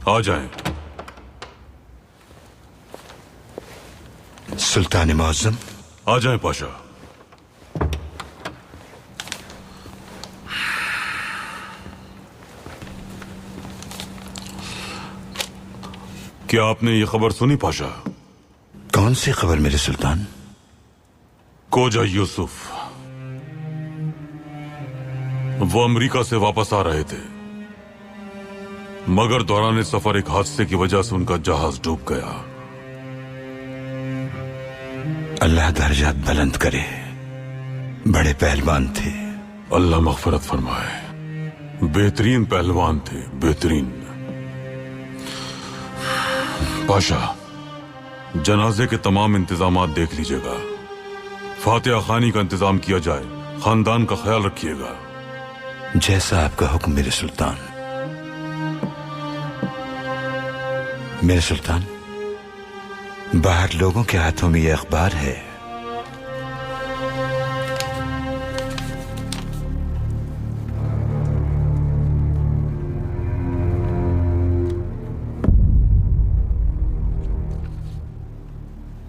आ जाएं। सुल्तान मुअज्जम। आ जाएं पाशा। क्या आपने ये खबर सुनी पाशा? कौन सी खबर मेरे सुल्तान? खोजा यूसुफ वो अमेरिका से वापस आ रहे थे, मगर दौरान सफर एक हादसे की वजह से उनका जहाज डूब गया। अल्लाह दर्जात बुलंद करे, बड़े पहलवान थे। अल्लाह मग़फ़िरत फरमाए, बेहतरीन पहलवान थे, बेहतरीन। पाशा, जनाजे के तमाम इंतजामात देख लीजिएगा, फातिहा खानी का इंतजाम किया जाए, खानदान का ख्याल रखिएगा। जैसा आपका हुक्म मेरे सुल्तान। मेरे सुल्तान, बाहर लोगों के हाथों में यह अखबार है।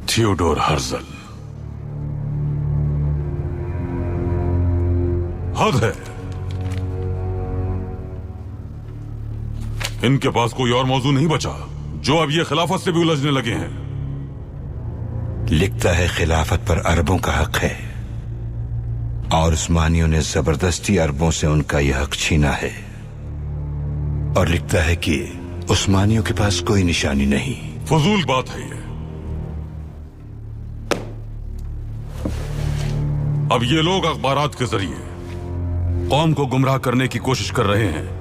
Theodore Herzl. हद है, इनके पास कोई और मौजू नहीं बचा जो अब ये खिलाफत से भी उलझने लगे हैं। लिखता है खिलाफत पर अरबों का हक है और उस्मानियों ने जबरदस्ती अरबों से उनका यह हक छीना है, और लिखता है कि उस्मानियों के पास कोई निशानी नहीं। फजूल बात है ये। अब ये लोग अखबारात के जरिए कौम को गुमराह करने की कोशिश कर रहे हैं,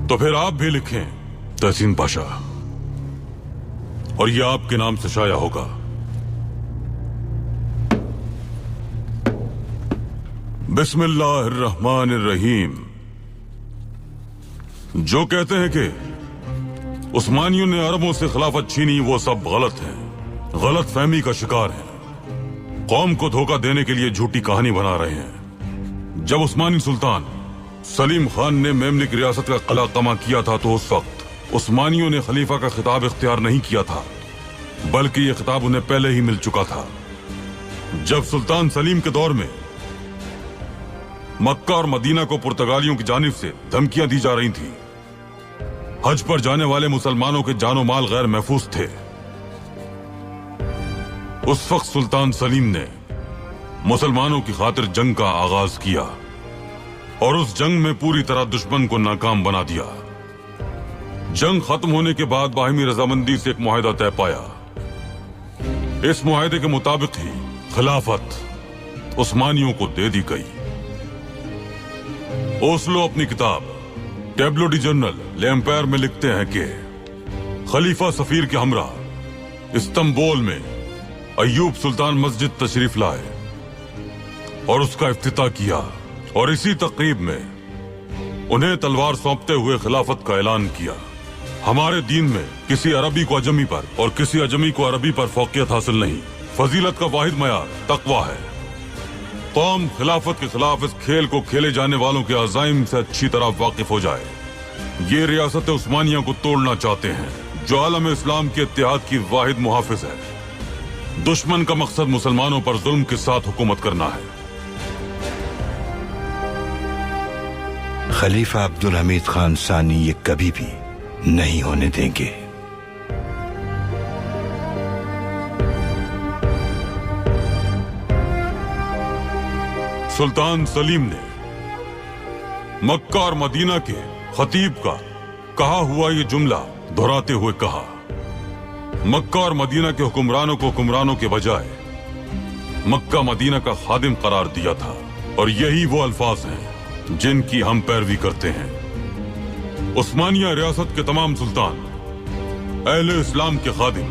तो फिर आप भी लिखें तहसीन पाशा, और यह आपके नाम से शाया होगा। बिस्मिल्लाहिर्रहमानिर्रहीम। जो कहते हैं कि उस्मानियों ने अरबों से खिलाफत छीनी, वो सब गलत है, गलत फहमी का शिकार है, कौम को धोखा देने के लिए झूठी कहानी बना रहे हैं। जब उस्मानी सुल्तान सलीम खान ने मेमलिक रियासत का किला कमा किया था, तो उस वक्त उस्मानियों ने खलीफा का खिताब इख्तियार नहीं किया था, बल्कि यह खिताब उन्हें पहले ही मिल चुका था। जब सुल्तान सलीम के दौर में मक्का और मदीना को पुर्तगालियों की जानिब से धमकियां दी जा रही थी, हज पर जाने वाले मुसलमानों के जानो माल गैर महफूज थे, उस वक्त सुल्तान सलीम ने मुसलमानों की खातिर जंग का आगाज किया और उस जंग में पूरी तरह दुश्मन को नाकाम बना दिया। जंग खत्म होने के बाद बाहिमी रजामंदी से एक मुआहदा तय पाया। इस मुआहदे के मुताबिक ही खिलाफत उस्मानियों को दे दी गई। ओस्लो अपनी किताब टैब्लो डी जर्नल लैम्पायर में लिखते हैं कि खलीफा सफीर के हमरा इस्तांबुल में अय्यूब सुल्तान मस्जिद तशरीफ लाए और उसका इफ्तिताह किया, और इसी तकरीब में उन्हें तलवार सौंपते हुए खिलाफत का ऐलान किया। हमारे दीन में किसी अरबी को अजमी पर और किसी अजमी को अरबी पर फौकियत हासिल नहीं। फजीलत का वाहिद मयार तकवा है। कौम खिलाफत के खिलाफ इस खेल को खेले जाने वालों के अज़ाइम से अच्छी तरह वाकिफ हो जाए। ये रियासत उस्मानिया को तोड़ना चाहते हैं, जो आलम इस्लाम के इत्तेहाद की वाहिद मुहाफिज है। दुश्मन का मकसद मुसलमानों पर जुल्म के साथ हुकूमत करना है। खलीफा अब्दुल हमीद खान सानी ये कभी भी नहीं होने देंगे। सुल्तान सलीम ने मक्का और मदीना के खतीब का कहा हुआ ये जुमला दोहराते हुए कहा, मक्का और मदीना के हुक्मरानों के बजाय मक्का मदीना का खादिम करार दिया था, और यही वो अल्फाज हैं जिनकी हम पैरवी करते हैं। उस्मानिया रियासत के तमाम सुल्तान अहले इस्लाम के खादिम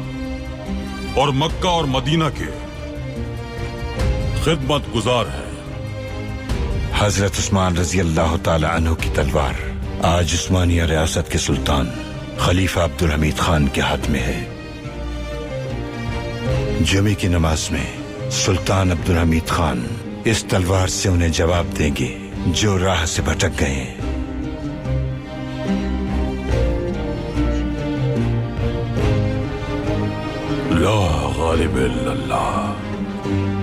और मक्का और मदीना के खिदमत गुजार हैं। हजरत उस्मान रजी अल्लाह ताला अन्हु की तलवार आज उस्मानिया रियासत के सुल्तान खलीफा अब्दुल हमीद खान के हाथ में है। जुमे की नमाज में सुल्तान अब्दुल हमीद खान इस तलवार से उन्हें जवाब देंगे जो राह से भटक गए। ला गालिब इल्लल्लाह।